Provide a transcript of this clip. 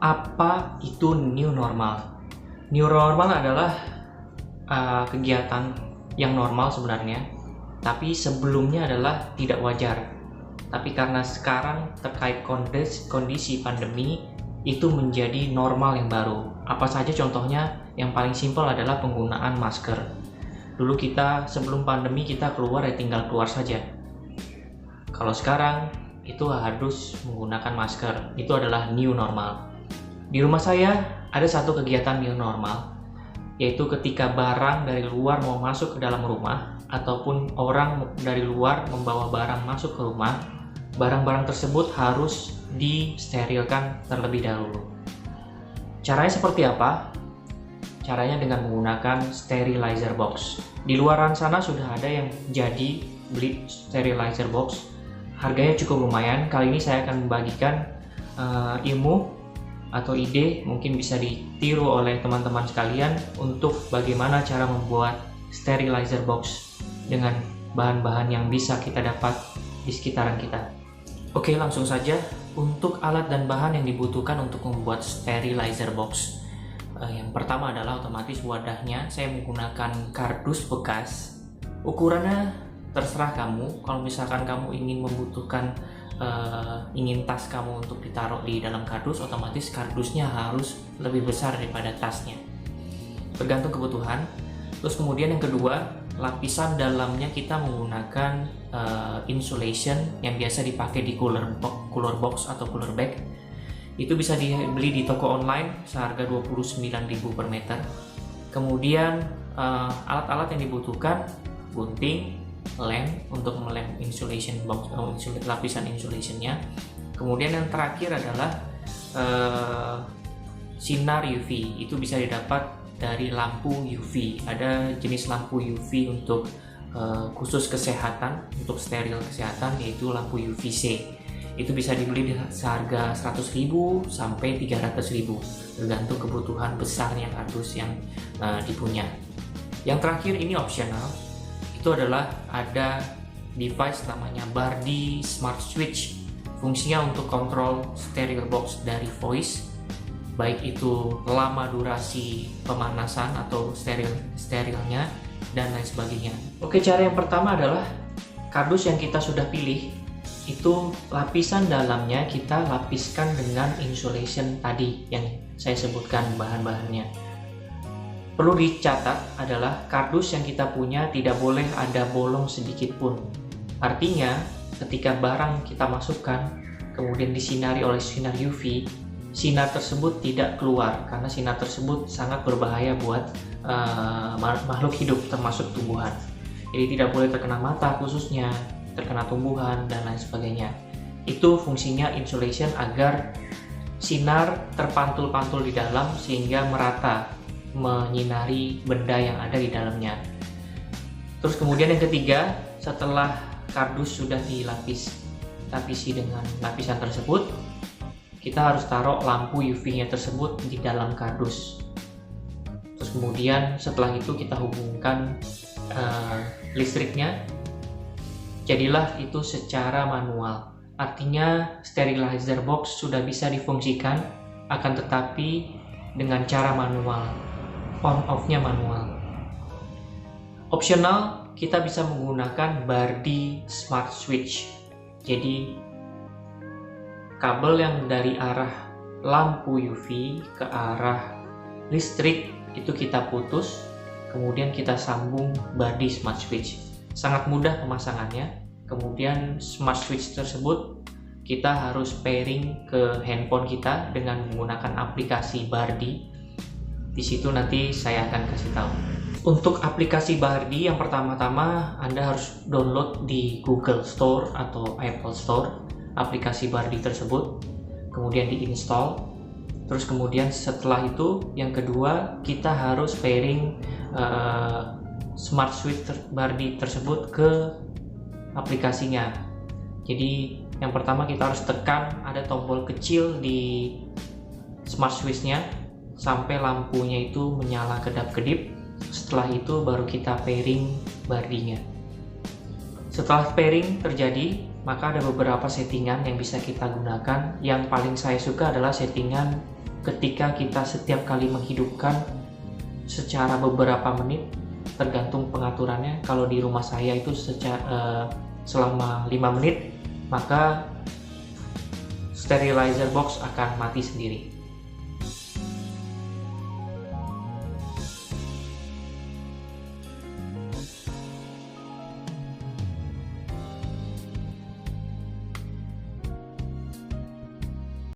Apa itu new normal? New normal adalah kegiatan yang normal sebenarnya, tapi sebelumnya adalah tidak wajar. Tapi karena sekarang terkait kondisi pandemi, itu menjadi normal yang baru. Apa saja contohnya? Yang paling simpel adalah penggunaan masker. Dulu kita sebelum pandemi kita keluar ya tinggal keluar saja. Kalau sekarang itu harus menggunakan masker. Itu adalah new normal. Di rumah saya ada satu kegiatan new normal, yaitu ketika barang dari luar mau masuk ke dalam rumah ataupun orang dari luar membawa barang masuk ke rumah, barang-barang tersebut harus disterilkan terlebih dahulu. Caranya seperti apa? Caranya dengan menggunakan sterilizer box. Di luaran sana sudah ada yang jadi beli sterilizer box. Harganya cukup lumayan. Kali ini saya akan membagikan ilmu atau ide mungkin bisa ditiru oleh teman-teman sekalian untuk bagaimana cara membuat sterilizer box dengan bahan-bahan yang bisa kita dapat di sekitaran kita. Oke, langsung saja. Untuk alat dan bahan yang dibutuhkan untuk membuat sterilizer box, yang pertama adalah otomatis wadahnya. Saya menggunakan kardus bekas. Ukurannya terserah kamu. Kalau misalkan kamu ingin membutuhkan ingin tas kamu untuk ditaruh di dalam kardus, otomatis kardusnya harus lebih besar daripada tasnya, tergantung kebutuhan. Terus kemudian yang kedua, lapisan dalamnya kita menggunakan insulation yang biasa dipakai di cooler box atau cooler bag. Itu bisa dibeli di toko online seharga 29.000 per meter. Kemudian alat-alat yang dibutuhkan, gunting, lem untuk melem insulation box atau lapisan insulationnya. Kemudian yang terakhir adalah sinar UV. Itu bisa didapat dari lampu UV. Ada jenis lampu UV untuk khusus kesehatan, untuk steril kesehatan, yaitu lampu UVC. Itu bisa dibeli di seharga 100.000 sampai 300.000, tergantung kebutuhan besarnya kardus yang dipunya. Yang terakhir ini optional. Itu adalah ada device namanya Bardi Smart Switch. Fungsinya untuk kontrol steril box dari voice, baik itu lama durasi pemanasan atau sterilnya dan lain sebagainya. Oke, cara yang pertama adalah kardus yang kita sudah pilih, itu lapisan dalamnya kita lapiskan dengan insulation tadi yang saya sebutkan bahan-bahannya. Perlu dicatat adalah kardus yang kita punya tidak boleh ada bolong sedikit pun. Artinya ketika barang kita masukkan kemudian disinari oleh sinar UV, sinar tersebut tidak keluar karena sinar tersebut sangat berbahaya buat makhluk hidup termasuk tumbuhan. Jadi tidak boleh terkena mata khususnya, terkena tumbuhan dan lain sebagainya. Itu fungsinya insulation agar sinar terpantul-pantul di dalam sehingga merata menyinari benda yang ada di dalamnya. Terus kemudian yang ketiga, setelah kardus sudah dilapisi dengan lapisan tersebut, kita harus taruh lampu UV-nya tersebut di dalam kardus. Terus kemudian setelah itu kita hubungkan listriknya. Jadilah itu secara manual. Artinya sterilizer box sudah bisa difungsikan, akan tetapi dengan cara manual. On-off-nya manual. Optional, kita bisa menggunakan Bardi Smart Switch. Jadi kabel yang dari arah lampu UV ke arah listrik itu kita putus, kemudian kita sambung Bardi Smart Switch. Sangat mudah pemasangannya. Kemudian Smart Switch tersebut kita harus pairing ke handphone kita dengan menggunakan aplikasi Bardi. Di situ nanti saya akan kasih tahu. Untuk aplikasi Bardi, yang pertama-tama Anda harus download di Google Store atau Apple Store aplikasi Bardi tersebut, kemudian diinstal. Terus kemudian setelah itu, yang kedua kita harus pairing Smart Switch Bardi tersebut ke aplikasinya. Jadi yang pertama kita harus tekan ada tombol kecil di Smart Switch-nya sampai lampunya itu menyala kedap-kedip. Setelah itu baru kita pairing Bardinya. Setelah pairing terjadi, maka ada beberapa settingan yang bisa kita gunakan. Yang paling saya suka adalah settingan ketika kita setiap kali menghidupkan secara beberapa menit, tergantung pengaturannya. Kalau di rumah saya itu selama 5 menit, maka sterilizer box akan mati sendiri.